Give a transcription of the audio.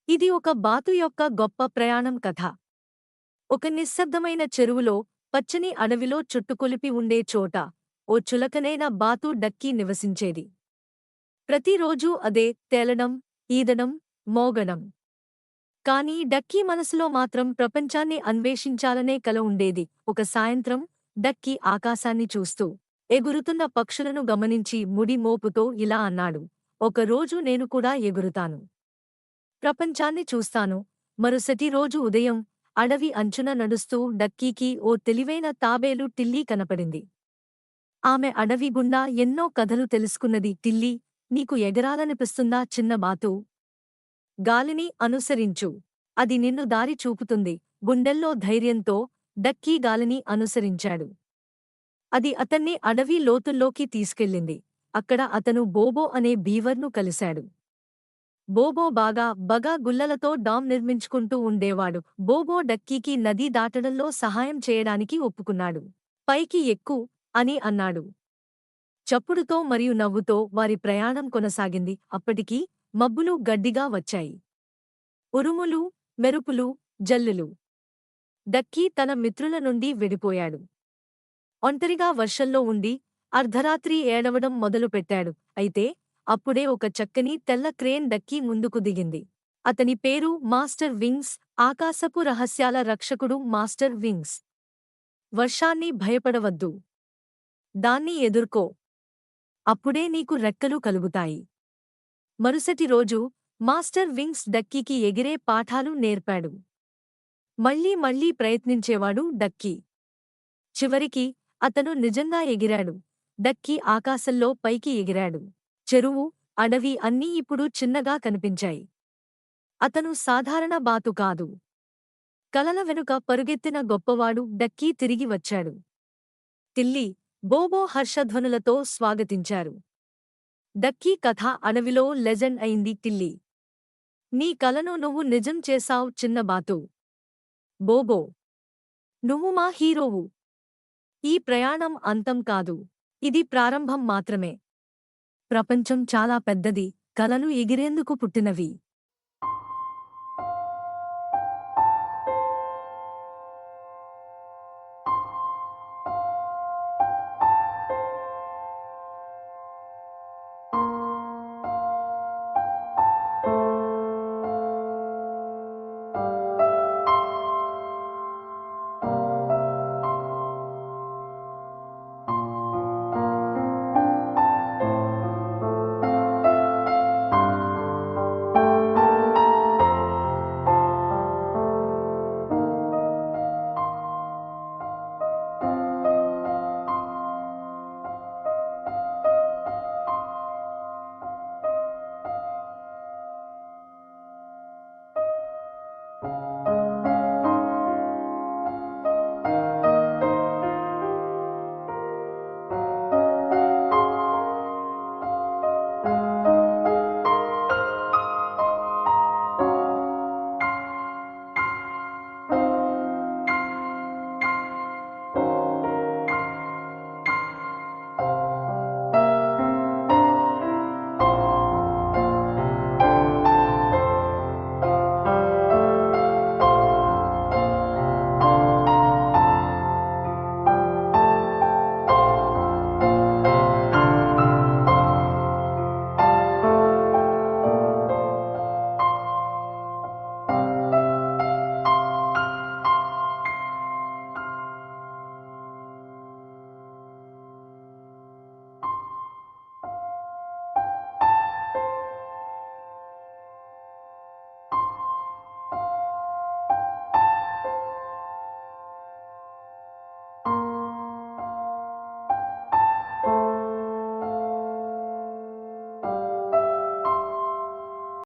ఇది ఒక బాతు యొక్క గొప్ప ప్రయాణం కథ. ఒక నిశ్శబ్దమైన చెరువులో, పచ్చని అడవిలో చుట్టుకొలిపి ఉండే చోట, ఓ చులకనైన బాతు డక్కీ నివసించేది. ప్రతిరోజూ అదే తేలడం, ఈదడం, మోగడం. కానీ డక్కీ మనసులో మాత్రం ప్రపంచాన్ని అన్వేషించాలనే కల ఉండేది. ఒక సాయంత్రం, డక్కీ ఆకాశాన్ని చూస్తూ, ఎగురుతున్న పక్షులను గమనించి ముడి మోపుతో ఇలా అన్నాడు: ఒకరోజు నేను కూడా ఎగురుతాను. ప్రపంచాన్ని చూస్తాను. మరుసటి రోజు ఉదయం, అడవి అంచున నడుస్తూ డక్కీకి ఓ తెలివైన తాబేలు టిల్లీ కనపడింది. ఆమె అడవి గుండా ఎన్నో కథలు తెలుసుకున్నది. టిల్లీ, నీకు ఎగరాలనిపిస్తుందా చిన్న బాతూ? గాలిని అనుసరించు. అది నిన్ను దారి చూపుతుంది. గుండెల్లో ధైర్యంతో డక్కీ గాలిని అనుసరించాడు. అది అతన్ని అడవి లోతుల్లోకి తీసుకెళ్ళింది. అక్కడ అతను బోబో అనే బీవర్ను కలిశాడు. బోబో బగా గుల్లలతో డామ్ నిర్మించుకుంటూ ఉండేవాడు. బోబో డక్కీకి నది దాటడంలో సహాయం చేయడానికి ఒప్పుకున్నాడు. పైకి ఎక్కు అని అన్నాడు. చప్పుడుతో మరియు నవ్వుతో వారి ప్రయాణం కొనసాగింది. అప్పటికి మబ్బులు గడ్డిగా వచ్చాయి. ఉరుములు, మెరుపులు, జల్లులు. డక్కీ తన మిత్రుల నుండి విడిపోయాడు. ఒంటరిగా వర్షంలో ఉండి అర్ధరాత్రి ఏడవడం మొదలుపెట్టాడు. అయితే అప్పుడే ఒక చక్కని తెల్ల క్రేన్ డక్కీ ముందుకు దిగింది. అతని పేరు మాస్టర్ వింగ్స్, ఆకాశపు రహస్యాల రక్షకుడు మాస్టర్ వింగ్స్. వర్షాన్ని భయపడవద్దు. దాన్ని ఎదుర్కో. అప్పుడే నీకు రెక్కలు కలుగుతాయి. మరుసటి రోజు మాస్టర్ వింగ్స్ డక్కీకి ఎగిరే పాఠాలు నేర్పాడు. మళ్ళీ మళ్ళీ ప్రయత్నించేవాడు డక్కీ. చివరికి అతను నిజంగా ఎగిరాడు. డక్కీ ఆకాశంలో పైకి ఎగిరాడు. చెరువు, అడవి అన్నీ ఇప్పుడు చిన్నగా కనిపించాయి. అతను సాధారణ బాతు కాదు. కలల వెనుక పరుగెత్తిన గొప్పవాడు. డక్కీ తిరిగి వచ్చాడు. టిల్లీ, బోబో హర్షధ్వనులతో స్వాగతించారు. డక్కీ కథ అడవిలో లెజెండ్ అయింది. టిల్లీ, నీ కలను నువ్వు నిజం చేశావ్ చిన్న బాతూ. బోబో, నువ్వు మా హీరోవు. ఈ ప్రయాణం అంతం కాదు. ఇది ప్రారంభం మాత్రమే. ప్రపంచం చాలా పెద్దది, కలలు ఎగిరేందుకు పుట్టినవి.